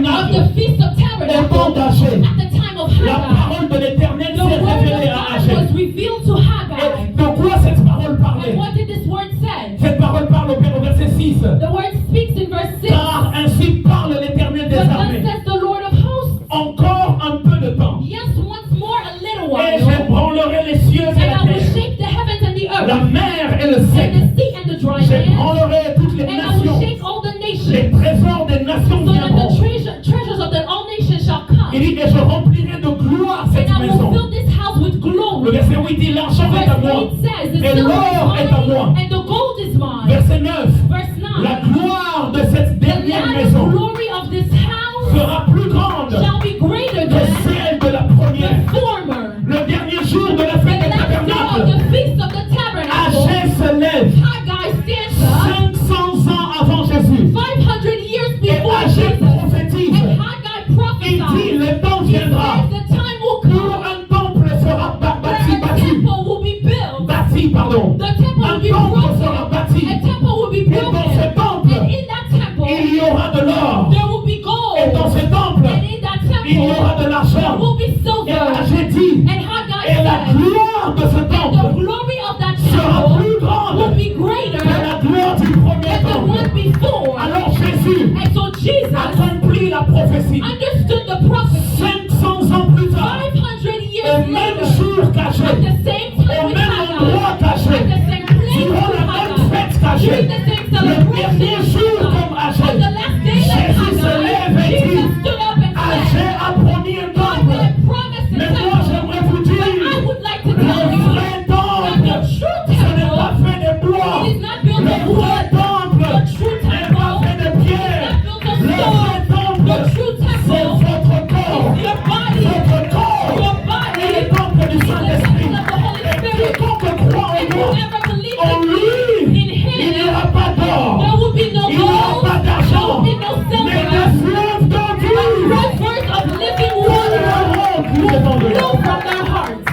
tabernacle Feast of Tabernacles, au temps d'Agé, at the time of la Haggai, parole de l'Éternel the s'est word révélée of à God Agé. was revealed to Et Haggai. de quoi cette parole And parlait? what did this word say? Cette parole parle au verset 6. The word speaks in verse 6. Car ainsi parle l'Éternel des But thus armées. says the Lord of hosts, Encore un peu de temps. yes, once more a little Et while, j'ébranlerai les cieux et and la I will terre, shake the heavens and the la earth, mer et le sec. and the sea and the dry land, J'ébranlerai toutes les and I will nations. shake all the Les nations, trésors des nations so that viendront. the treasures of the all nations shall come, Il dit, et je remplirai de gloire cette and I will maison. fill this house with Le glory. verset 8 dit, l'argent est à Verse moi. 8 says, the Et silver l'or est à is moi. mine, and the gold is mine. Verset 9. Verse 9, La gloire de cette the dernière latter maison glory of this house sera plus grande shall be greater que than celle de la the première. former. Le dernier jour de la The fête des last day of tabernacles, the feast of the tabernacle, Agé se lève Haggai stands up 500 ans avant Jésus. 500 years Et before Agé Jesus, prophétise. and Haggai Il dit, prophesied. le temps He viendra says the time will où come un temple sera where a temple will be built. bâti, pardon. The temple will Un be temple sera broken. bâti. A temple will be Et dans broken. ce temple, And in that temple, il y aura de l'or. there will be Et gold. dans ce temple, And in that il y aura temple, de there l'argent. will be Et silver. Agé dit, And Haggai et la said, gloire de ce and the temple glory of that sera temple plus grande will be que greater la gloire du premier than the one temple. before. Alors Jésus And so Jesus accomplit la prophétie. understood the prophecy 500 ans plus tard, 500 au years même later, jour at qu'Agé, the same time au with même endroit Haggai, at qu'Agé, the same place durant with la même Haggai, fête qu'Agé, during the same le celebration dernier with jour Haggai, comme on Agé, the last day like Jésus se lève Haggai, et dit, Jesus stood up and Agé said, a promis un temple. Haggai promised the Mais moi temple, j'aimerais vous but I dire, would like to le tell you vrai that temple, the true ce n'est pas temple, fait de bois. it is not built Le of vrai wood, temple the true n'est pas temple, fait de it pierre. is not built of Le vrai stone, temple, the true c'est temple, votre corps. your body, Votre corps your est body, le temple du is the Saint-Esprit. temple of the Holy Et Spirit. quiconque croit en If moi, whoever believes en in lui, in il n'y him, aura pas d'or, there will be no il n'y aura gold, pas there d'argent, will be no mais silver, des fleuves d'eau but vive rivers of living water couleront devant will eux. flow from their hearts.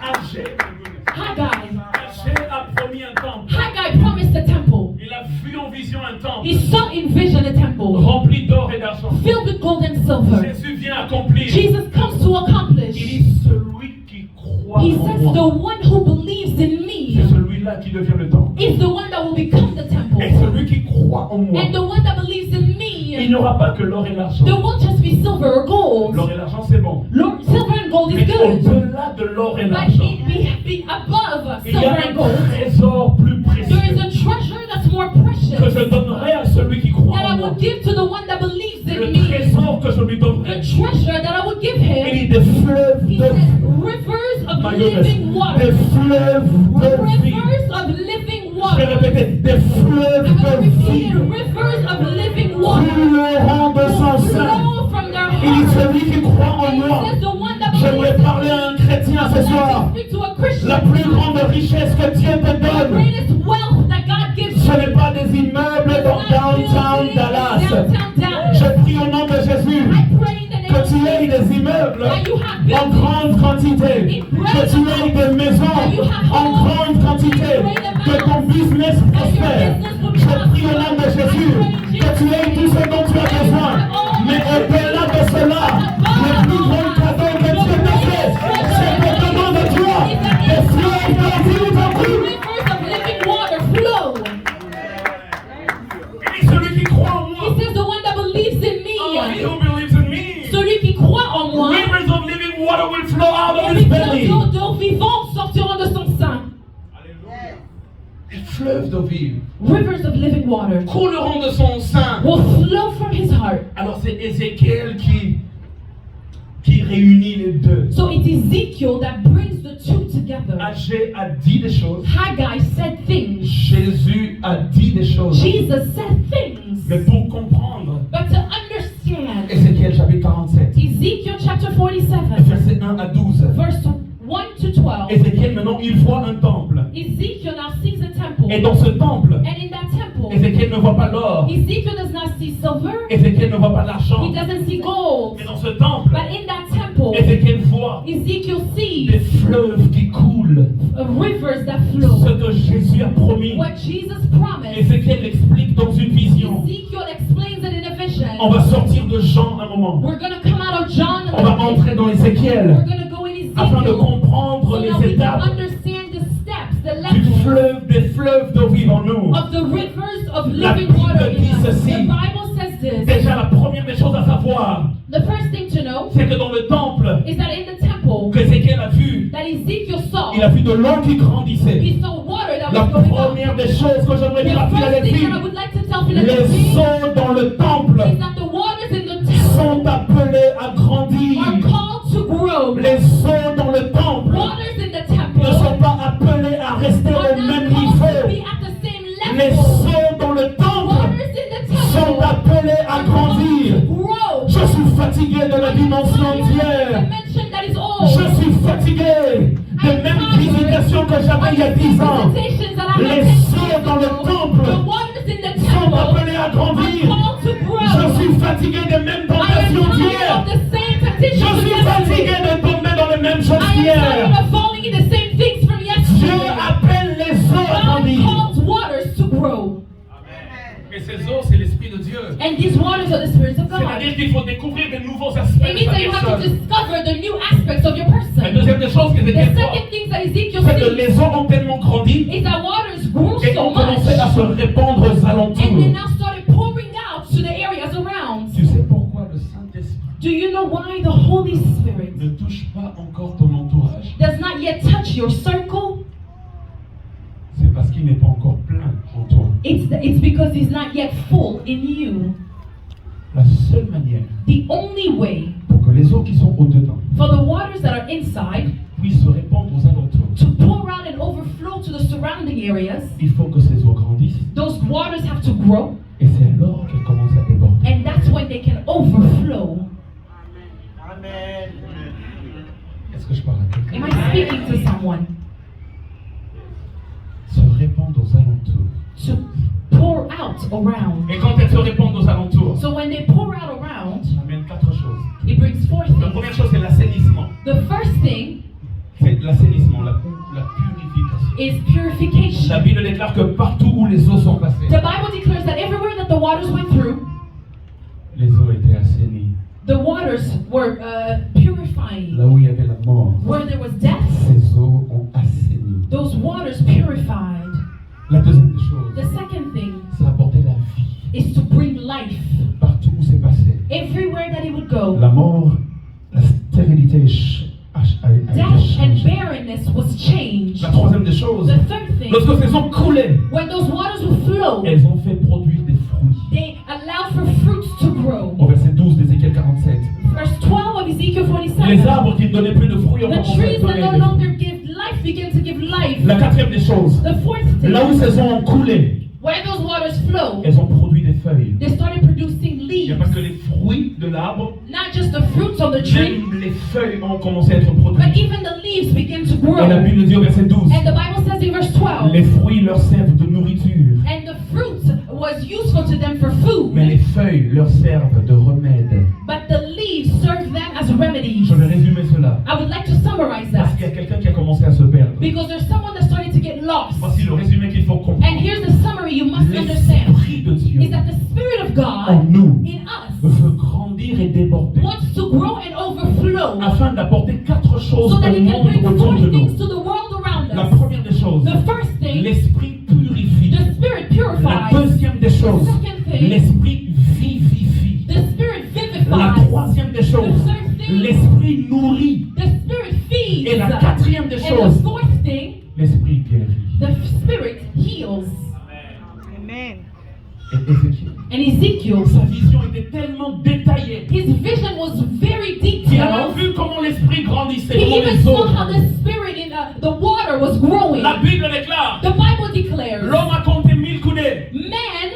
Agé a promis un temple. Haggai promised a temple. Il a vu en vision un temple He saw in vision a temple rempli d'or et d'argent. filled with gold and silver. Jésus vient accomplir. Jesus comes to Il accomplish. dit celui qui croit He en says, moi, the one who believes in c'est me celui-là qui devient le temple. is the one that will become the Et temple. celui qui croit en moi, And the one that believes in il me, n'y aura pas que l'or et l'argent. there won't just be silver or gold. L'or et l'argent c'est bon. Lord, silver and gold is Mais good. au-delà de l'or et But l'argent, be above il y silver a and un gold, trésor plus there is précieux a treasure that's more que precious je donnerai à celui qui croit that en I moi. would give to the one that believes in Le me. trésor que je lui The donnerai, treasure that I would give il him, dit des fleuves he de says, vie. rivers of My living goodness. Des water. fleuves de vie. Rivers of living Je vais water. répéter, des fleuves I'm going to de repeat vie it. Rivers of living water couleront de son will sein. flow from their Il dit heart. celui qui croit en And moi. he says, the one that J'aimerais believes parler à un chrétien I ce would like soir. to speak to a Christian. La plus grande richesse que Dieu te The donne, greatest wealth that God gives ce you n'est pas des immeubles is dans not downtown buildings Dallas. downtown Dallas. Je prie au nom de Jésus I pray in the name que of tu aies Jesus des immeubles that you have en buildings grande quantité, que tu aies des maisons en grande quantité, que ton business prospère. Je prie au nom de Jésus que tu aies tout ce dont tu as besoin. Mais au-delà de cela, le plus grand cadeau que Dieu te fait, c'est que devant de toi, des fleuves de vie vont couler. rivers of living water flow. Et celui qui croit en moi, He says the one that believes in he me, who believes in me, celui qui croit en moi, rivers of living water will flow out of les his fleuves belly. d'eau vivante sortiront de son sein. Les fleuves d'eau vive Rivers of living water couleront de son sein. will flow from his heart. Alors c'est Ézéchiel qui réunit les deux. So it's Ezekiel that brings the two together. Agé a dit des choses. Haggai said things. Jésus a dit des choses. Jesus said things. Mais pour comprendre, But to understand, Ézéchiel chapitre 47, Ezekiel chapter 47, versets 1 à 12. verse 1 to 12, Ézéchiel maintenant il voit un temple. Ezekiel now sees a temple. Et dans ce temple, And in that temple, Ézéchiel ne voit pas l'or. Ezekiel does not see silver. Ézéchiel ne voit pas l'argent. He doesn't see gold. Mais dans ce temple, But in that temple, Ézéchiel voit Ezekiel des sees fleuves qui coulent. rivers that Ce flow. que Jésus a promis. What Jesus promised, Ézéchiel l'explique dans une vision. Ezekiel explains it in a vision. On va sortir de Jean un moment. We're going to come out of John On va entrer dans Ézéchiel We're going to go in afin de Ezekiel. comprendre So now les we can étapes understand the steps, the du levels fleuve, des fleuves d'eau vive en nous. of the rivers of La living water Bible dit in us. ceci. The Bible says this. Déjà, la première des choses à savoir, The first thing to know c'est que dans le temple is that in the temple qu'Ézéchiel a vu, that Ezekiel saw, il a vu de l'eau qui grandissait. he saw water that La was going up. première des choses que j'aimerais dire à The first thing Philadelphie, that I would like to tell les Philadelphia eaux dans le temple is that the waters in the temple sont appelées à grandir. are called to grow. Les eaux dans le temple Waters in the ne temple sont pas appelées à rester are au même not called to niveau. be at the same Les level. eaux dans le temple Waters in the sont temple appelées à are grandir. called to grow. Je suis fatigué de la dimension entière. Dimension that is old. Je suis fatigué des mêmes visitations que j'avais il y a 10 ans. Visitations that I Les had 10 eaux years dans le ago. temple The waters in the sont temple appelées à are grandir. called to grow. Je suis fatigué des mêmes I am tentations tired d'hier. of the same Je temptations suis of fatigué yesterday. de tomber dans les mêmes choses I am qu'hier. tired of falling in the same things from Dieu yesterday. appelle les eaux à God grandir. calls waters to grow. Et ces eaux, c'est l'Esprit de Dieu. And these waters are the spirits of God. C'est-à-dire qu'il faut découvrir de nouveaux aspects It de means sa that you have to personne. discover the new aspects of your La person. deuxième des choses que The Ézéchiel voit, second thing that Ezekiel c'est que sees les eaux ont tellement grandi is that waters grew et so ont commencé à much se répandre aux and they alentours. now started pouring out to the areas around. Tu sais pourquoi le Saint-Esprit Do you know why the Holy Spirit ne touche pas encore ton entourage? does not yet touch your circle? C'est parce qu'il n'est pas encore plein en toi. It's because he's not yet full in you. La seule manière The only way pour que les eaux qui sont au-dedans for the waters that are inside puissent se répandre aux alentours, to pour out and overflow to the surrounding areas, il faut que ces eaux grandissent. those waters have to grow, Et c'est alors qu'elles commencent à déborder. and that's when they can overflow. Amen. Est-ce que je parle à quelqu'un? Am I speaking to someone? Se répandre aux alentours. To pour out around. Et quand elles se répandent aux alentours, So when they pour out around, ça amène 4 choses. it brings four La things. première chose, c'est l'assainissement. The first thing C'est l'assainissement, la purification. is La purification. Bible déclare que partout où les eaux sont passées, The Bible declares that everywhere that the waters went through, les eaux étaient assainies. the waters were purifying. Là où il y avait la mort, Where there was death, ces eaux ont assaini. those waters purified. La deuxième des choses, The second thing ça apportait la vie. is to bring life. Partout où c'est passé, Everywhere that it would go, la mort, la stérilité a été death and changée. barrenness was changed. La troisième des choses, The third thing, lorsque ces eaux coulaient, when those waters would flow, elles ont fait produire des fruits. they allowed for fruits to grow. Au verset 12 d'Ézéchiel 47, Verse 12 of Ezekiel les 47. arbres qui ne donnaient plus de fruits ont The commencé à trees that donner no des longer fruits. give life begin to give life. La quatrième des choses, The fourth thing, là où ces eaux ont coulé, where those waters flow, elles ont produit des feuilles. they started producing Il n'y a leaves. pas que les fruits de l'arbre, Not just the fruits of the tree, même les feuilles ont commencé à être but produites. even the leaves begin to grow. Et la Bible dit au verset 12, And the Bible says in verse 12, les fruits leur servent de nourriture, and the fruit was useful to them for mais food, les feuilles leur servent de remède. but the leaves serve them as remedies. Je vais résumer cela. I would like to summarize Parce that qu'il y a quelqu'un qui a commencé à se perdre. because there's someone that started to get lost. Voici le résumé qu'il faut And comprendre. here's the summary you must understand L'Esprit de Dieu is that the Spirit of en God nous in us veut grandir et déborder wants to grow and overflow afin d'apporter 4 choses so that au it can monde bring autour four de nous. things to the world around La us. première des choses, The first thing, l'Esprit purifie. the Spirit La purifies. deuxième des choses, Second thing, l'Esprit vivifie. the Spirit La vivifies. troisième des choses, The third thing, l'Esprit nourrit. the Spirit feeds. Et la quatrième des And choses, the fourth thing, l'Esprit guérit. the Spirit heals. Amen. Et Ézéchiel, And Ezekiel, sa vision était tellement détaillée his vision was very qu'il a même detailed. vu comment l'Esprit grandissait, He comment even les saw eaux. how the Spirit in the water was growing. La Bible déclare, The Bible declares, l'homme a compté 1000 coudées. man,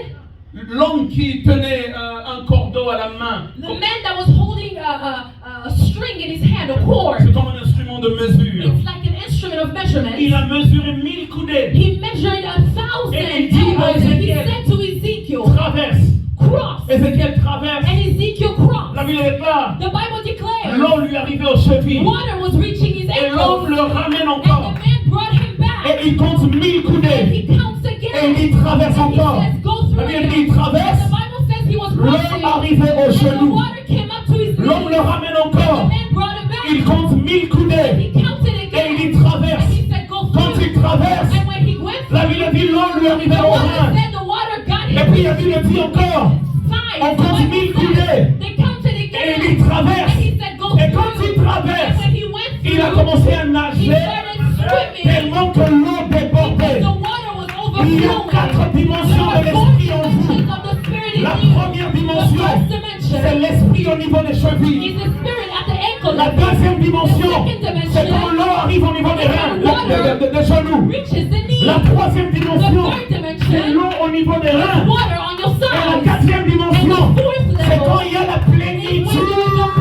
L'homme qui tenait un cordeau à la main, the man that was holding a string in his hand, a cord, c'est comme un instrument de mesure. it's like an instrument of measurement. Il a mesuré 1000 coudées. He measured 1,000 Et il dit à elbows, and he Ézéchiel, said to Ezekiel, traverse. cross. Ézéchiel traverse. And Ezekiel crossed. La Bible déclare, The Bible declares, l'eau lui arrivait aux chevilles. water was reaching his Et l'homme ankles. le ramène And encore. the man brought him back. Et il compte 1000 And coudées. he counts Et again. il traverse And he encore. says, go through La Bible dit, again. il traverse. And the Bible says he was l'homme crossing, arrivait au and the genou. water came up to his L'homme knees. le ramène The encore. man brought him back. Il compte 1000 coudées. He counted Et again. il traverse. And he said, go Quand through. il traverse, And when he went la through, Bible dit l'homme lui the arrivait au water rein. said the water got Et him. puis la Bible dit encore, Five. on The compte Bible 1000 said, coudées. they counted Et again. il traverse. And he said, go Et through. quand il traverse, And when he went through, il a commencé à he nager started swimming. tellement que l'eau débordait. The water was Il y a overflowing. 4 dimensions de There were l'esprit en 4 vous. dimensions of the spirit in La you. première The dimension, first c'est dimension l'esprit au niveau des chevilles. is the spirit at the ankle La level. deuxième dimension, The second c'est quand dimension l'eau arrive au niveau des reins, des genoux. reaches the knee. La troisième The dimension, third c'est dimension l'eau au niveau des is reins. water on your Et la side. quatrième dimension, And the fourth c'est level quand il y a la is when plénitude. you are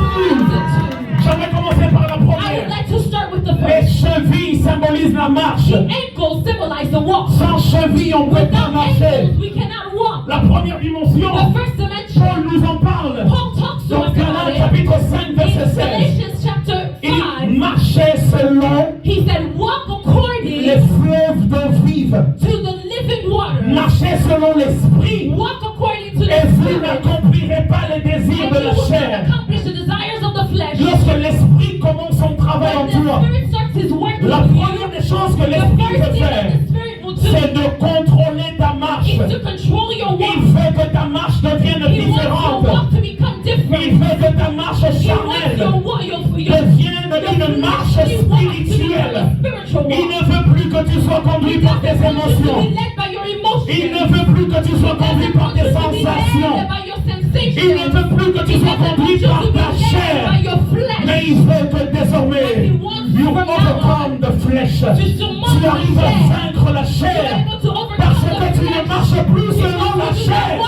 J'aimerais commencer par la I would première. like to start with the Les first. chevilles symbolisent la marche. The ankles symbolize the walk. Sans cheville, on ne peut pas Without marcher. ankles, we cannot walk. La première dimension, The first Paul dimension, nous en parle. Paul talks to Dans us about Galates it. chapitre 5, verset In 16. Galatians chapter Il dit, 5, marchez selon he said, walk according les fleuves d'eau vive. to the living water. Marchez selon l'esprit. Walk according to Et the vous spirit. n'accomplirez pas les désirs And de you la will not chair. accomplish the desires of the flesh. Lorsque l'esprit commence son travail en When the toi, spirit starts his work in la you, première des choses que the l'esprit first veut thing faire, that the spirit will do c'est de contrôler ta marche. is to control your Il walk. veut que ta marche devienne He wants your différente. walk to become Il different. veut que ta marche He wants charnelle your walk, your devienne une marche spirituelle. spiritual Il walk. ne veut plus que tu sois conduit He par tes doesn't want you to émotions. be led by your emotions. Il ne veut plus que tu sois conduit par tes sensations. Il ne veut plus que tu sois conduit par ta chair. Mais il veut que désormais, you overcome the flesh. Tu arrives à vaincre la chair. Parce que tu ne marches plus selon la chair.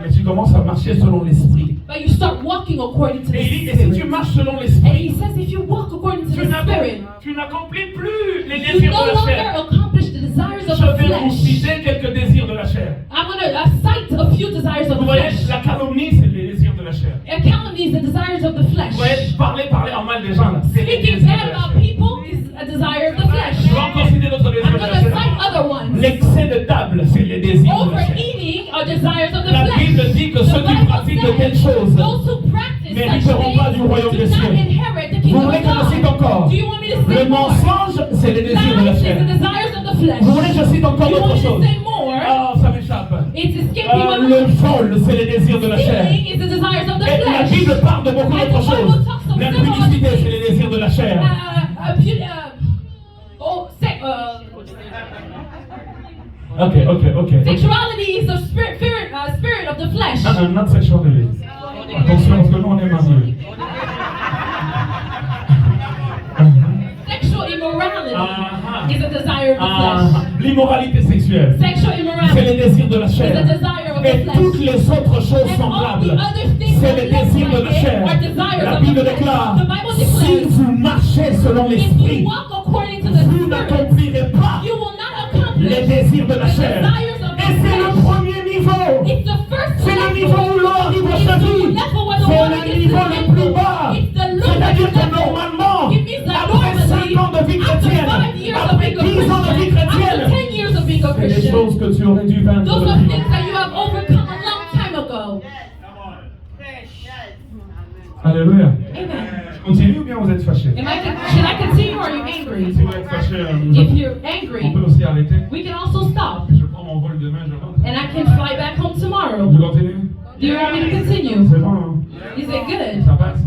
Mais tu commences à marcher selon l'esprit. But you start walking according to the Et il dit, et si tu spirit. marches selon And l'esprit, he says if you walk according to the spirit, tu n'accomplis plus les you désirs no de la longer chair. accomplish the desires of Je the vais vous flesh. citer quelques désirs de la chair. I'm going to cite a few desires of Vous the voyez, flesh. la calomnie, c'est les désirs de la chair. A calumny is the desires of the Vous flesh. voyez, parler en mal des gens, là, c'est les Speaking désirs bad de la about chair. people is a desire of the flesh. Je vais encore citer d'autres désirs I'm de going la to chair. cite other ones. L'excès de table, c'est les désirs de la chair. Overeating are desires of the La flesh. Bible dit que The ceux qui Bible pratiquent de says telles choses those who practice such n'hériteront pas du things royaume des do not cieux. inherit the Vous kingdom voulez of que je cite God. encore? Do you want me to Le say more? mensonge, c'est les désirs de la Lies is the chair. desires of the flesh. Vous voulez que je cite encore You want d'autres me to choses? say more? Oh, ça m'échappe. It's escaping my Le vol, c'est les désirs de la chair. Stealing is the desires of the Et la flesh. Bible parle de beaucoup d'autres choses. L'impudicité, c'est les désirs de la chair. Ok. Sexuality is the spirit of the flesh. Not sexuality. Attention, parce que nous, on est mariés. Sexual immorality is a desire of the flesh. L'immoralité sexuelle, Sexual c'est les immorality désirs de la is a chair. desire of Et the flesh. toutes les autres choses And all the semblables, other things c'est that les look désirs de la like it chair. are desires La of the Bible flesh. déclare, The Bible si declares, vous marchez selon if l'esprit, you walk according to the vous spirit, n'accomplirez pas you will not accomplish les désirs de la the chair. desires of Et the c'est le flesh. premier niveau. It's the first C'est le level. niveau où l'eau arrive aux It's the chevilles. level where the C'est water le gets niveau to the le plus ankle. bas. It's the lowest C'est-à-dire que level. normalement, It means that après 5 ans de vie after chrétienne, 5 years of après being a 10 ans de vie Christian, after chrétienne, 10 years of being a c'est des Christian, choses que tu aurais dû vaincre those are depuis things longtemps. that you have overcome a long time ago. Alléluia. Amen. Je continue ou bien vous êtes fâchés? Should I continue or are you angry? Si vous êtes fâchés, If you're on angry, peut aussi arrêter. we can also stop. Je prends mon vol demain, je rentre. And I can fly back home tomorrow. Vous continuez? Do you want me to continue? C'est bon, hein? Is it good? Ça passe?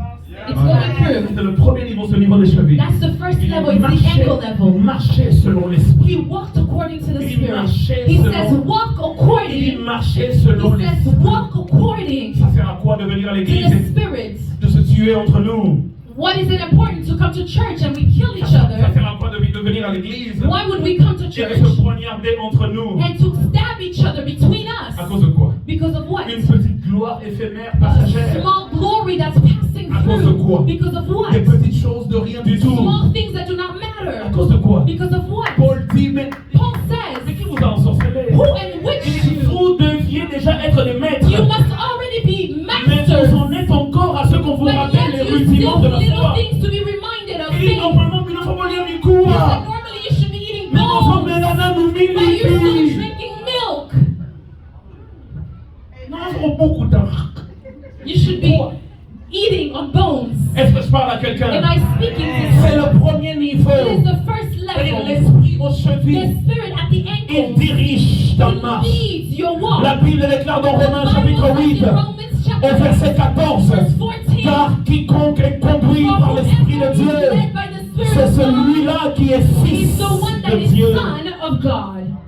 It's going through. C'est le premier niveau, ce niveau des chevilles. That's the first Il level, it's the ankle level. marchait selon l'esprit. He walked according to the Il Spirit. marchait He selon- says, walk Il according. marchait He selon says, l'esprit. walk according Ça sert à quoi de venir à to l'église the et Spirit. de se tuer entre nous? What is it important to come to church and we kill each Ça other? sert à quoi de venir à l'église Why would we come to et church de se poignarder entre nous? and to stab each other between À us? cause de quoi? Because of what? Une petite gloire éphémère, A passagère. small glory that's passing À cause de quoi? through. Because of what? Des petites choses de rien du tout. Small things that do not À matter. cause de quoi? Because of what? Paul dit, mais Paul qui says, vous a ensorcelé? who and Il which dit, vous deviez déjà être des maîtres. you must already be Mais masters. vous en êtes encore à ce qu'on vous But rappelle yet les you rudiments de still la little foi. things to be reminded of Il dit, things. normalement, il ne faut pas lire du He cours. said normally you should be eating Mais nous sommes gold, des nanas, nous but you're still militons. drinking milk. Nous avons beaucoup de temps. You should be eating on bones. Est-ce que je parle à quelqu'un? Am I speaking C'est to le premier niveau. It is the first C'est-à-dire level. l'esprit aux The chevilles. spirit at the Il ankle. dirige ta marche. Leads your walk. La Bible déclare dans Romains chapitre 8, au verset 14, car quiconque est conduit par l'Esprit de Dieu, c'est celui-là qui est He's fils the one that de is Dieu. son of God.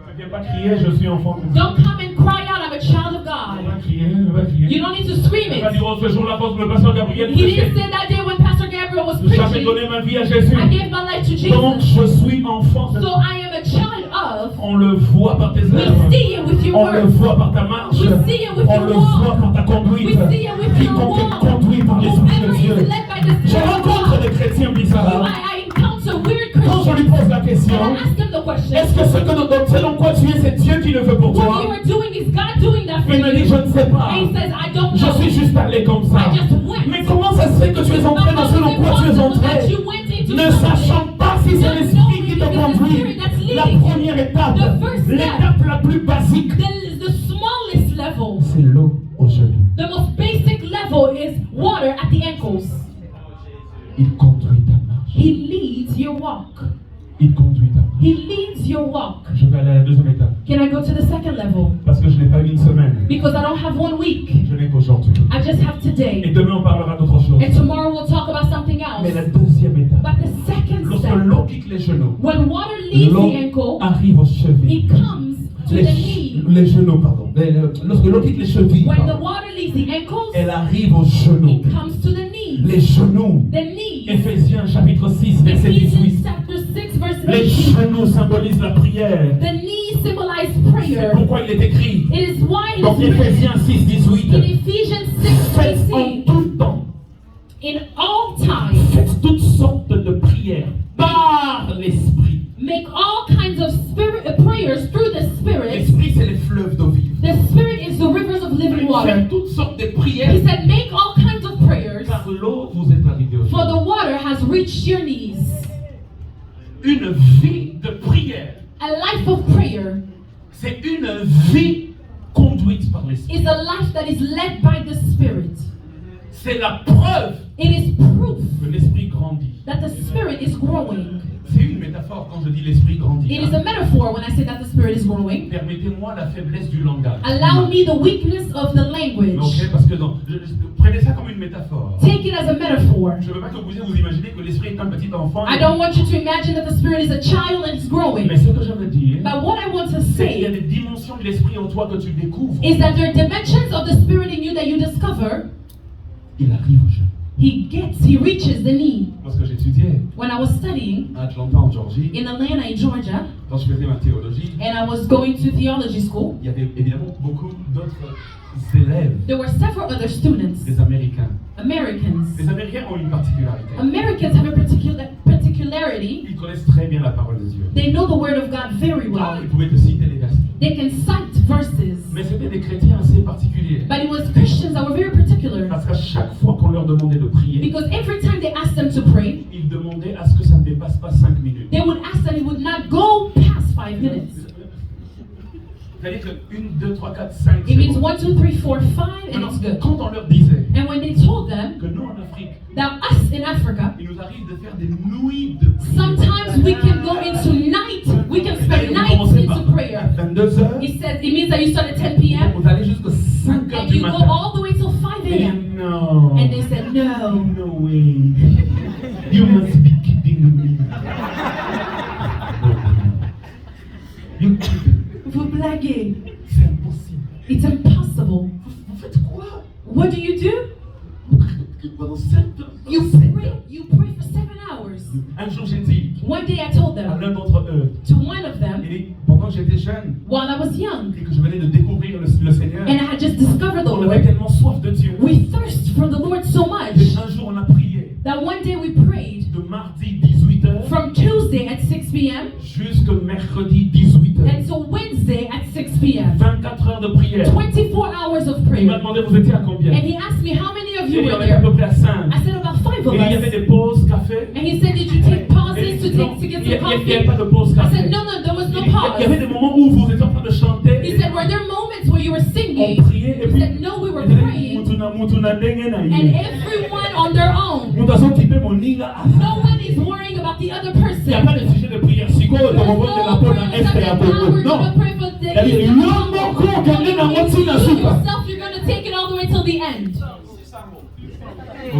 Ne viens pas crier, je suis enfant de Dieu. Don't come and cry out, I'm a child of Ne God. va pas crier, ne va pas crier. You don't need to scream Ne va pas it. dire, oh, ce jour-là, quand le pasteur Gabriel He didn't prêchait, say that day when Pastor Gabriel was j'avais preaching, donné ma vie à Jésus. I gave my life to Donc Jesus. je suis enfant de So Dieu. I am a child of. On le voit par tes We œuvres. see it with your On le words. voit par ta marche. We see it with On your le walk. voit par ta conduite. We see it with your Quiconque est walk. conduit par l'Esprit Whoever de is Dieu. led by the Je Spirit of rencontre God. des chrétiens bizarres. I encounter weird Quand je lui Christians. pose la question, And I ask them the question. est-ce que ce que nous selon quoi tu es, c'est Dieu qui le veut pour What toi? you are doing is God doing that for Il me dit, you. je ne sais pas. And he says, I don't Je know. suis juste allé comme ça. I just went. Mais comment ça se fait que tu es entré dans selon quoi tu es entré? Ne sachant pas si c'est l'Esprit qui te conduit. La première étape, l'étape la plus basique, The smallest level, c'est l'eau aux genoux. the most basic level is water at the ankles. Il conduit ta marche. He leads your walk. Il conduit ta marche. He leads your walk. Je vais aller à la deuxième étape. Can I go to the second level? Parce que je n'ai pas une semaine. Because I don't have 1 week. Je n'ai qu'aujourd'hui. I just have Et today. demain, on parlera d'autre chose. And tomorrow we'll talk about something Mais la else. deuxième étape, But the second lorsque step, l'eau quitte les genoux, when water leaves l'eau the ankle, arrive aux chevilles. it comes to the knee. Les genoux, pardon. Lorsque l'eau quitte les chevilles, When the pardon, water leaves the ankles, elle arrive aux genoux. it comes to the knee. Les genoux. The knee. Éphésiens chapitre 6, verset 18. Ephesians chapter 6 verse Les 18. genoux symbolisent la prière. The knee symbolizes C'est prayer. pourquoi il est écrit It is why dans it is written Éphésiens 6, 18. in Ephesians 6 Faites en 18. tout temps, In all time, faites toutes sortes de prières par l'Esprit. make all kinds of prayers through the Spirit. L'Esprit, c'est les fleuves d'eau vive. The Spirit is the rivers of living water. Faites toutes sortes de He prières said, make all kinds of prayers, car l'eau vous est arrivée au for genoux. the water has reached your knees. Une vie de prière, A life of prayer c'est une vie conduite par l'Esprit. is a life that is led by the Spirit. C'est la preuve It is proof que l'Esprit grandit. that the Spirit is growing. C'est une métaphore quand je dis l'Esprit grandit. It is a metaphor when I say that the Spirit is growing. Permettez-moi la faiblesse du langage. Allow me the weakness of the language. Ok, parce que prenez ça comme une métaphore. Take it as a metaphor. Je ne veux pas que vous vous imaginez que l'Esprit est un petit enfant. I don't want you to imagine that the Spirit is a child and it's growing. Mais ce que je veux dire, But what I want to c'est qu'il y a say des dimensions de l'Esprit en toi que tu découvres. is that there are dimensions of the Spirit in you that you discover. Il arrive au jeu. He reaches the knee. Lorsque j'étudiais When I was studying à Atlanta en Georgie, in Atlanta, in Georgia, quand je faisais ma théologie, and I was going to theology school, il y avait évidemment beaucoup d'autres élèves, there were several other students, des Américains. Americans. Les Américains ont une particularité. Americans have a particularity. Ils connaissent très bien la parole de Dieu. They know the Word of God very well. Ils pouvaient te citer les versets. They can cite verses. Mais c'était des chrétiens assez particuliers. But it was Christians that were very particular. Parce qu'à chaque fois qu'on leur demandait de prier, Because every time they asked them to pray, ils demandaient à ce que ça ne dépasse pas 5 minutes. they would ask that it would not go past 5 minutes. C'est-à-dire que 1, 2, 3, 4, 5, It means c'est bon. 1, 2, 3, 4, 5, and it's good. Quand on leur disait And when they told them que nous en Afrique, that us in Africa, il nous arrive de faire des nuits de prière. sometimes we can go into night, we can spend nights into prayer. 22h, It means that you start at 10 p.m. vous allez jusqu'à 5h and du you go matin. all the way till 5 Et a.m. no. And they said, no, No way. You must be kidding me. You kidding. vous blaguez. C'est impossible. It's impossible. Vous faites quoi? What do you do? Pendant 7 heures. You pray for 7 hours. Un jour, j'ai dit One day I told à them, l'un d'entre eux, to one of them, il dit, pendant que j'étais jeune while I was young, et que je venais de découvrir le Seigneur, and I had just discovered the on avait Lord, tellement soif de Dieu. we thirst for the Lord so much Et un jour, on a prié that one day we prayed de mardi 18h from Tuesday at 6 p.m. jusqu'à mercredi 18h. until Wednesday at 6 p.m. 24 heures de prière. 24 hours of Il m'a prayer. demandé, vous étiez à combien? And he asked me, how many of Il you y were en avait à there? peu près à 5. I said, about 5 of Et il y avait us. des pauses café. And he said, did you take pauses Et to non, get il some n'y avait coffee? pas de pause I café. said, no, there was no Il y avait pause. des moments où vous étiez en train de chanter. He said, were there moments where you were On singing priait et We puis said, no, we were praying. mutuna ndenge na And ye. everyone on their own. Mutu azokipe moninga No one is worrying about the other il n'y a person. pas de sujet de prière sikoyo There's tokobondela no mpo prayer na este ya subject. Now Congo we're non going to pray for the c'est-à-dire yo moko okende nango ntina You suka yourself, you're going to take it all the way till the end.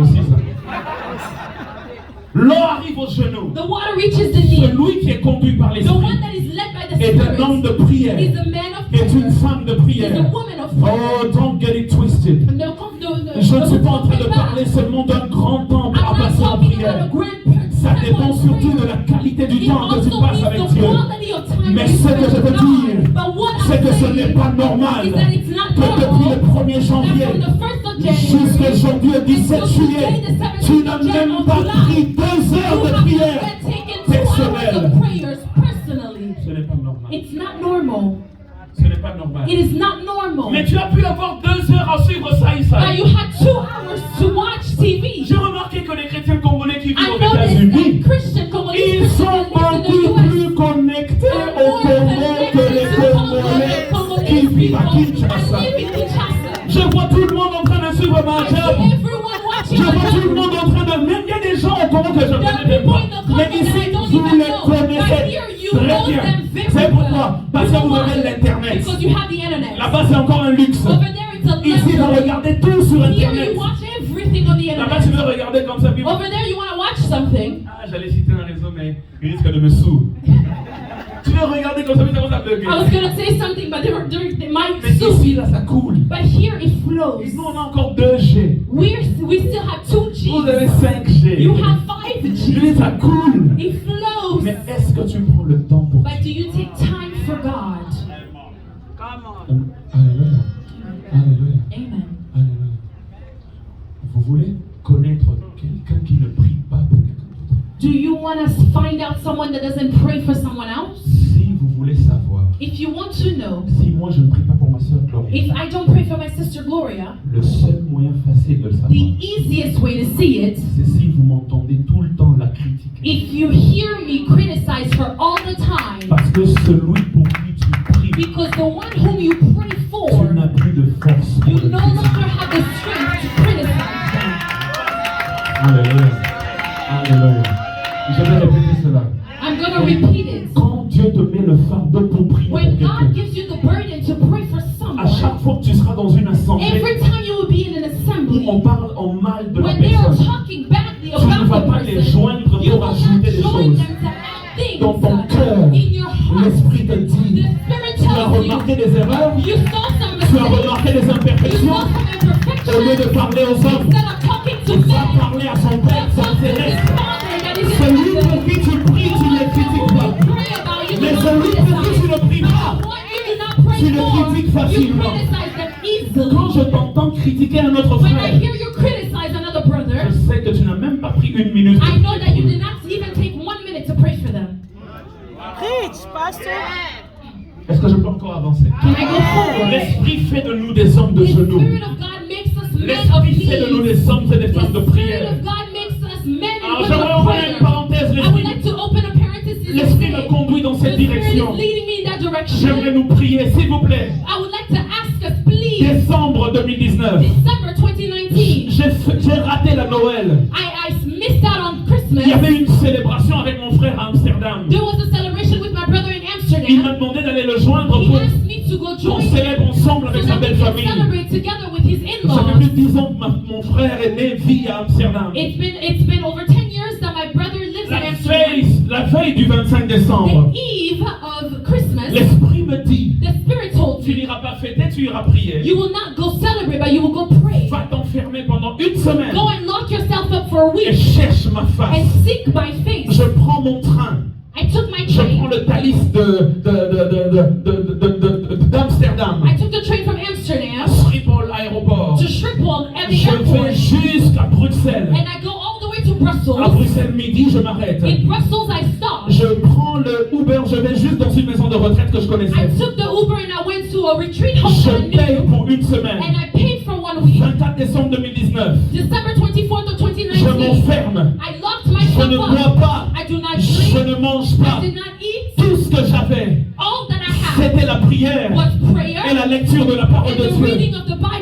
aussi ça l'eau arrive aux genoux. The water reaches the knee. Celui qui est conduit par The l'esprit one that is led by the est un homme Spirit de prière, is a man of est une prayer. femme de Is a prière. woman of prayer. Oh, don't get it twisted. Je ne suis pas en train de parler seulement d'un grand temps à I'm not passer en talking about prière. a grand Ça dépend surtout de la qualité du temps que tu passes avec Dieu. Mais ce que je veux dire, c'est que ce n'est pas normal que depuis le 1er janvier jusqu'aujourd'hui, le 17 juillet, tu n'as même pas pris 2 heures de prière personnelle. Ce n'est pas normal. It's not normal. Ce n'est pas normal. It is not normal. Mais tu as pu avoir 2 heures à suivre ça, Now Israël. you had 2 hours to watch TV. J'ai remarqué que les chrétiens congolais qui vivent I aux noticed États-Unis, that Christian Congolese ils Christians sont in the beaucoup US plus connectés are au more Congo que les connected to Congolais Congolese qui vivent à people Kinshasa. and live in Kinshasa. Je vois tout le monde en train de suivre ma I see job. everyone watching Je vois my tout le job. monde en train de... Même il y a des gens au Congo que je ne There are connais même people pas. in the Congo Mais that I ici, don't vous even les know. But connaissez here you très know bien. them very C'est well. pourquoi? Parce You que know vous why? avez l'Internet. Because you have the internet. Là-bas, c'est encore un luxe. Over there it's a Ici, vous luxury. regardez tout sur Here Internet. you watch everything on the Là-bas, tu internet. veux regarder comme ça. Puis... Over there you want to watch something. Ah, j'allais citer un réseau, mais il risque de me saouler. Tu veux regarder comme ça, puis ça commence à bugger. I was gonna say something, but they might Mais sue. ici, là, ça coule. But here it flows. Nous, on a encore 2G. We still have 2G. Vous avez 5G. You have Je 5G. dis, ça coule. It flows. Mais est-ce que tu prends le temps pour... But do you take time for God? Come on. Alléluia. Alléluia. Amen. Alléluia. Vous voulez connaître quelqu'un qui ne prie pas pour quelqu'un d'autre? Do you want to find out someone that doesn't pray for someone else? Si vous voulez savoir, If you want to know, si moi je ne prie pas pour ma soeur Gloria, if I don't pray for my sister Gloria, le seul moyen facile de le savoir, the easiest way to see it, c'est si vous m'entendez tout le temps la critiquer. if you hear me criticize her all the time, Parce que celui pour qui tu pries, because the one whom you pray tu for, n'as plus de force pour you le no critiquer. longer have the strength to criticize them. Alléluia. Alléluia. Je vais répéter cela. I'm going to repeat it. Quand Dieu te met le fardeau pour prier When pour God quelqu'un, gives you the burden to pray for à chaque someone, fois que tu seras dans une assemblée every time you will be in an où assembly, on parle en mal de la when they are personne, talking badly tu ne vas about pas the les person, joindre you pour will not ajouter des join choses. them to add things Dans ton cœur, in your heart. l'Esprit te The dit, Spirit tu as tells remarqué you, des erreurs, you saw some tu as mistakes, remarqué des you imperfections, saw some au lieu de imperfections. parler aux hommes, Instead of talking to va men, parler à son Père talk to his céleste. Father that is in Celui pour heaven. qui tu pries, tu ne le critiques pas. Pray about you, Mais do not celui pour qui tu criticize. ne pries pas, The one you do not pray tu le for, critiques you facilement. criticize them Quand je easily. t'entends critiquer un autre When I frère, hear you criticize another brother, je sais que tu n'as même pas pris 1 minute. I know that you did not even take 1 minute to pray for them. Preach, Pastor. Est-ce que je peux encore avancer? Can I go forward? L'Esprit fait de nous des hommes de The genoux. Spirit of God makes us men of L'Esprit fait de nous knees. des hommes et des The femmes de Spirit prière. of God makes us men Alors and j'aimerais women of ouvrir une prayer. parenthèse. I would like to open a parenthesis and L'Esprit me say, conduit dans the cette Spirit is direction. leading me in that J'aimerais direction. nous prier, s'il vous plaît. I would like to ask us, please, Décembre 2019. December 2019, J'ai raté la Noël. I missed out on Christmas. Il y avait une célébration avec mon frère à Amsterdam. There was a celebration with my brother in Il m'a Amsterdam. demandé d'aller le joindre He pour asked me to go qu'on join him célèbre ensemble so avec sa that we belle can famille. celebrate together with his Ça fait in-laws. plus de 10 ans que mon frère est né, vit à Amsterdam. It's been over 10 years that my brother lives in Amsterdam. La veille du 25 décembre, The eve of Christmas, l'Esprit me dit, the Spirit told tu me, n'iras pas fêter, tu iras prier. you will not go celebrate, but you will go pray. Va t'enfermer pendant 1 semaine Go and lock yourself up for a et week cherche ma and face. seek my face. Je prends mon train, I took my je prends train. le Thalys d'Amsterdam I took the train from à Amsterdam Schiphol aéroport. to Schiphol at the Je vais airport. jusqu'à Bruxelles. And I go all the way to À Brussels. Bruxelles midi, je m'arrête. In Brussels, I stopped. Je prends le Uber, je vais juste dans une maison de retraite que je I connaissais. took the Uber and I went to a retreat home Je that I paye knew. pour 1 semaine. And I paid for 1 week. 24 décembre 2019. December 24th of Je 2019. m'enferme. I locked Je ne myself bois up. pas. I do not Je drink. ne mange pas. I did not eat. Tout ce que j'avais, All that I had c'était la prière was et prayer la lecture de la parole and de the Dieu. reading of the Bible.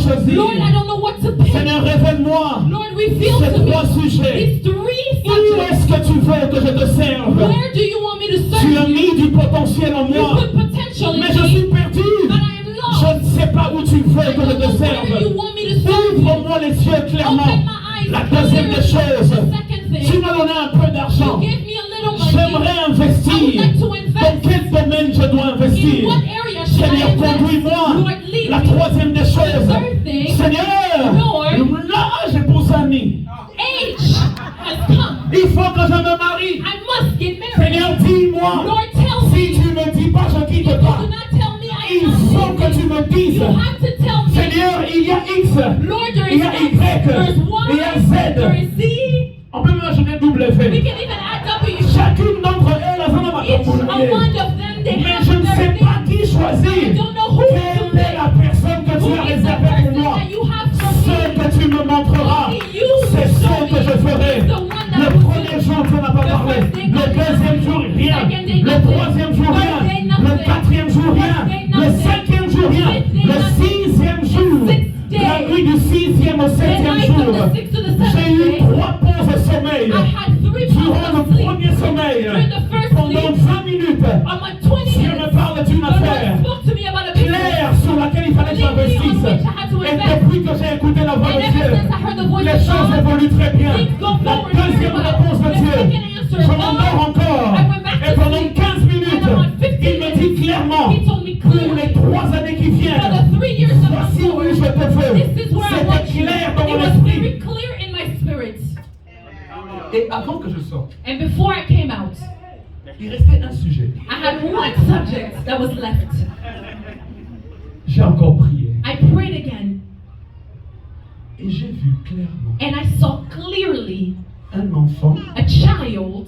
quoi choisir. Lord, I don't know what to pick. Seigneur, révèle-moi Lord, reveal ces to me 3 sujets. these 3 Où subjects. est-ce que tu veux que je te serve? Where do you want me to serve Tu as you? mis du potentiel en You moi, put potential in mais je me, suis perdu. but I am lost. Je ne sais pas où tu veux I que je don't te know where serve. you want me to serve you. Ouvre-moi les yeux clairement. Open my eyes La deuxième des clearly. choses, The second tu thing, m'as donné un peu d'argent. you gave me a little money. J'aimerais I would investir. like to Dans invest. quel domaine je dois In investir? what area should I Seigneur, invest? conduis-moi. Lord, lead La me. troisième des choses, third thing, Seigneur, Lord, l'âge est pour amis. Age has come. Il faut que je me marie. I must get married. Seigneur, dis-moi. Lord, tell Si me. tu me dis pas, je quitte If you pas. do not tell me, I Il am faut not que tu leaving. me dises. You have to tell me. Seigneur, il y a X. Lord, there Il is y a X, Y. there is Il y a Y, there Z. is Z. On peut imaginer W. We can even add W. Chacune d'entre elles a son Each one of them, they Mais have je ne their sais name. pas qui I choisir. don't know who to Quelle est pick. la personne que tu Who as is the réservée person pour moi? that you have for Ce me? que tu me montreras, Only you c'est show ce que me. je ferai. The one that Le will premier do. jour, tu n'as pas The parlé. first day, Le nothing. deuxième jour, rien. Second day, Le nothing. troisième jour, Third rien. day, Le nothing. quatrième jour, rien. Fourth day, Le nothing. cinquième jour, rien. Fifth day, Le nothing. sixième jour, Sixth day. la nuit du sixième au The septième night jour, of the sixth to the j'ai seventh eu day, 3 pauses de sommeil. I had 3 Durant le months of sleep. premier sommeil, During the first pendant sleep, 20 minutes, on my 20 Dieu minutes, me parle d'une the Lord affaire spoke to me about a business. claire sur laquelle il fallait que j'investisse. Et depuis que j'ai écouté la voix And de ever Dieu, since I heard the voice les of choses God, évoluent très bien. things go La forward very deuxième well. réponse de The Dieu, second answer je of m'endors God, encore. I went back Et to pendant sleep. 15 minutes, And about 15 il me dit clairement, He told me pour les clearly, 3 années qui for viennent, the 3 years of voici the où Lord, je te veux. this is where I C'était want you. clair dans It mon was esprit. very clear in my spirit. Et avant que je sorte, And before I came out, il restait un sujet. I had one subject that was left. J'ai encore prié. I prayed again, Et j'ai vu clairement and I saw clearly un enfant a child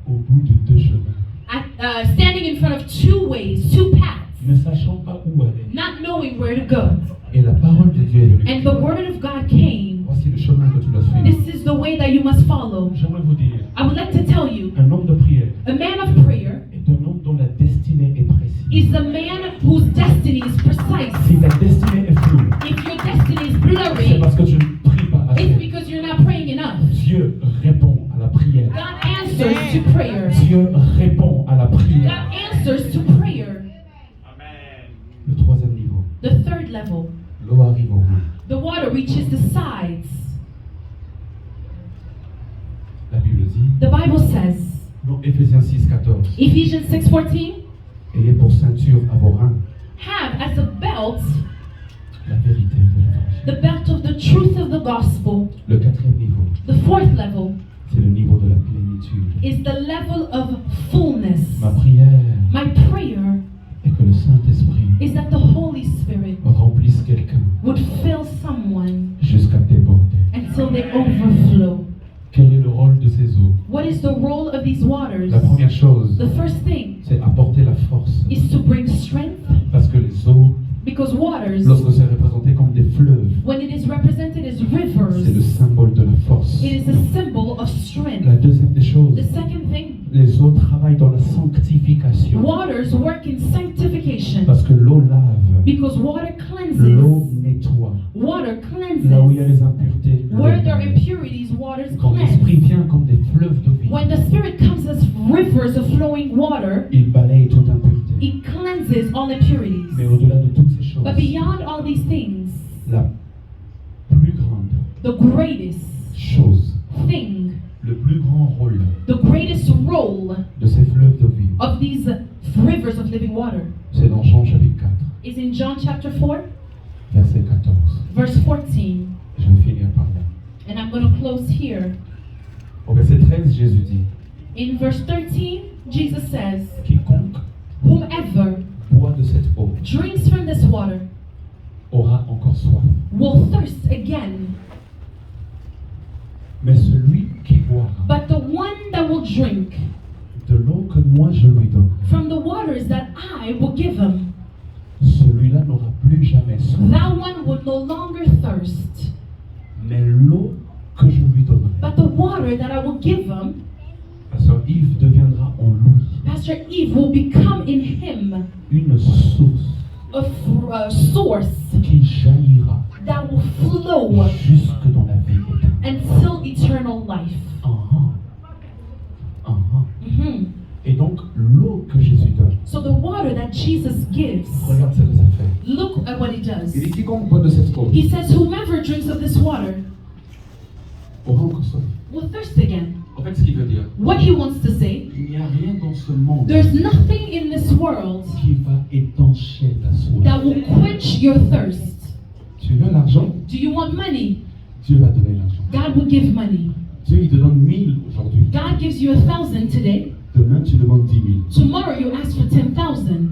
au bout de 2 chemins, standing in front of 2 ways, 2 paths, ne sachant pas où aller. not knowing where to go. Et la parole de Dieu est venue. And the word of God came. Voici le chemin que tu dois suivre. This is the way that you must follow. J'aimerais vous dire, I would like to tell you, un homme de prière a man of prayer est un homme dont la destinée est précise. is a man whose destiny is precise. Si ta destinée est floue, If your destiny is c'est blurry, parce que tu ne pries pas it's assez. because you're not praying enough. Dieu répond à la prière. God answers to prayer. Dieu répond à la prière. God answers to prayer. Le 3e niveau, The third level, l'eau arrive au bout. the water reaches the sides. La Bible dit, The Bible says, dans Éphésiens 6,14, Ephesians 6:14, ayez pour ceinture à vos reins have as a belt la vérité de l'évangile. the belt of the truth of the gospel. Le 4e niveau, The fourth level c'est le niveau de la plénitude. is the level of fullness. Ma prière My prayer est que le Saint-Esprit is that the Holy Spirit remplisse quelqu'un would fill someone jusqu'à déborder. until they overflow. Quel est le rôle de ces eaux? What is the role of these waters? La première chose, The first thing c'est apporter la force. is to bring strength, Parce que les eaux, because waters, lorsque c'est représenté comme des fleuves, when it is represented as c'est le rivers, symbole de la force. it is a symbol of strength. La deuxième des choses, The second thing, les eaux travaillent dans la sanctification. waters work in sanctification, Parce que l'eau lave, because water l'eau cleanses. nettoie. Water Là où il y a cleanses. les impuretés, l'eau Where there are lave. impurities, waters Quand l'Esprit cleanse. vient comme des fleuves d'eau vive, When the Spirit comes as rivers of flowing water, il balaye toute impureté. it cleanses all impurities. Mais au-delà de toutes ces choses, But beyond all these things, la plus grande the greatest chose, thing, le plus grand rôle the greatest role de ces fleuves d'eau vive, of these rivers of living water c'est dans Jean chapitre 4, is in John chapter 4, verset 14. verse 14. Je vais finir par là. And I'm going to close here. Au verset 13, Jésus dit, In verse 13, Jesus says, quiconque whomever boit de cette eau drinks from this water aura encore soif. will thirst again. Mais celui qui boira But the one that will drink de l'eau que moi je lui donne, from the waters that I will give him, celui-là n'aura plus jamais soif. that one will no longer thirst. Mais l'eau que je lui donnerai, But the water that I will give him, Pasteur Yves deviendra en lui Pastor Eve, will become in him une source a source qui jaillira that will flow jusque dans la vie éternelle. until eternal life. Mhm. Et donc, l'eau que Jésus donne, So the water that Jesus gives, regarde ce que ça fait. look at what he does. Il dit quiconque boit de cette eau He says, whoever drinks of this water aura encore soif. will thirst again. En fait, ce qu'il veut dire, What he wants to say, il n'y a rien dans ce monde there's nothing in this world qui va étancher ta soif. that will quench your thirst. Tu veux l'argent? Do you want money? Dieu va donner l'argent. God will give money. Dieu, il te donne 1000 aujourd'hui. God gives you 1,000 today. Demain, tu demandes 10 000. Tomorrow you ask for 10,000.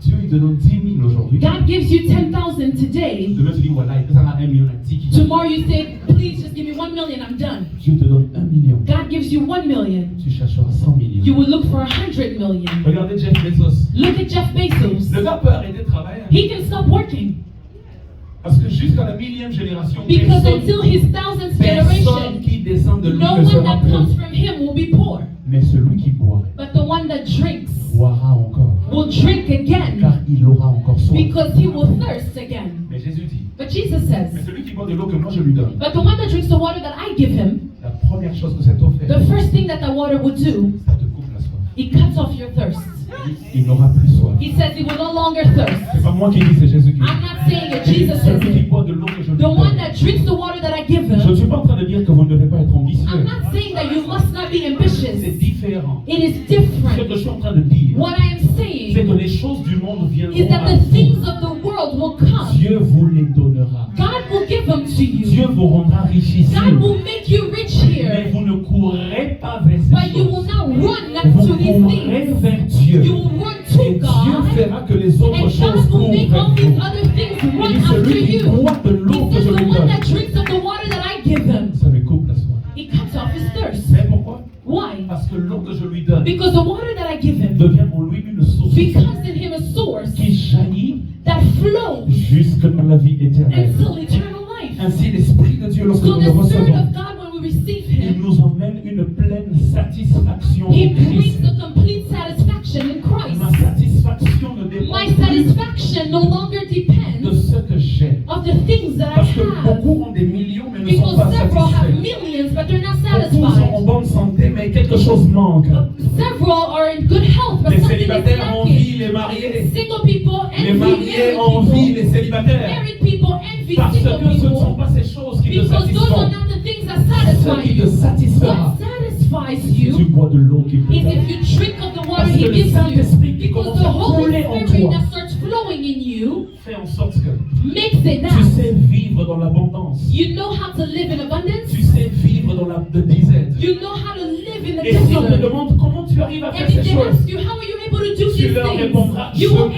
Dieu, il te donne 10 000 aujourd'hui. God gives you 10,000 today. Demain, tu dis, voilà, il ça a 1 million à tiki. Tomorrow you say, please just give me 1 million, I'm done. Dieu te donne 1 million. God gives you 1 million. Tu chercheras 100 millions. You will look for 100 million. Regardez Jeff Bezos. Look at Jeff Bezos. Le gars peut arrêter de travailler. He can stop working. Parce que jusqu'à la 1000e génération, Because personne until his 1000th generation, qui descend de lui no ne one sera that pauvre. comes from him will be poor. Mais celui qui boit, But the one that drinks boira encore. will drink again Car il aura encore soif. because he will thirst again. Mais Jésus dit, But Jesus says, mais celui qui boit de l'eau que moi je lui donne, but the one that drinks the water that I give him, la première chose que cette eau fait, the first thing that the water will do, ça te coupe la soif. it cuts off your thirst. Il n'aura plus soif. He says he will no longer thirst. C'est pas moi qui dis, c'est Jésus qui dit. I'm not saying it, Jesus says Celui qui it. boit de l'eau que je lui The one donne. that drinks the water that I give Je ne him, suis pas en train de dire que vous ne devez pas être ambitieux. I'm not saying that you must not be C'est ambitious. différent. It is Ce que different. je suis en train de dire, What I am c'est que saying les choses du monde is viendront that à the vous. things of the world will come. Dieu vous les donnera. God will give them to you. Dieu vous rendra riche ici. God will make you rich Mais here. vous ne courrez pas vers ces But you will choses. not run next Vous to these courrez things. vers Dieu. You will run Et to Dieu God. fera que les autres And choses God will courent make vers all these vous. other things Il run dit, after celui qui you. boit de l'eau He que says je the lui one donne, that drinks of the water that I give him, ça lui coupe la soif. it cuts off his thirst. C'est pourquoi? Why? Parce que l'eau que je lui donne Because the water that I give him devient pour lui une source becomes in him a source qui jaillit that flows jusque dans la vie éternelle. until eternal life. Ainsi, l'Esprit de Dieu, lorsque So nous le the Spirit recevons, of God, when we receive il him, nous emmène une pleine satisfaction he en Christ. brings the complete satisfaction in Christ. Ma satisfaction ne dépend My plus satisfaction no longer de depends ce que j'ai. of the things that I Parce que have. beaucoup ont des millions mais ne sont Because pas several have satisfaits. millions, but they're not Beaucoup sont en satisfied. bonne santé mais quelque chose manque. Several are in good health, but Les something is célibataires envient lacking. les mariés. Single people Les envy mariés married envient people. les célibataires. Married people envy Parce single que ce ne sont people. pas ces choses qui te Because those are satisfont. not the things that Ce satisfy qui te you. satisfera, What satisfies si tu you bois de l'eau qui peut is if you drink of the water Parce que he le gives you. Saint-Esprit qui Because commence the à Holy couler en Spirit toi that starts flowing in you fait en sorte que makes it tu that sais vivre dans l'abondance. you know how to live in abundance. Tu sais vivre dans la disette. You know how to live in the Et si on te desert. demande comment tu arrives à faire And if ces they choses, ask you, how are you able to do tu these leur things? répondras, You je will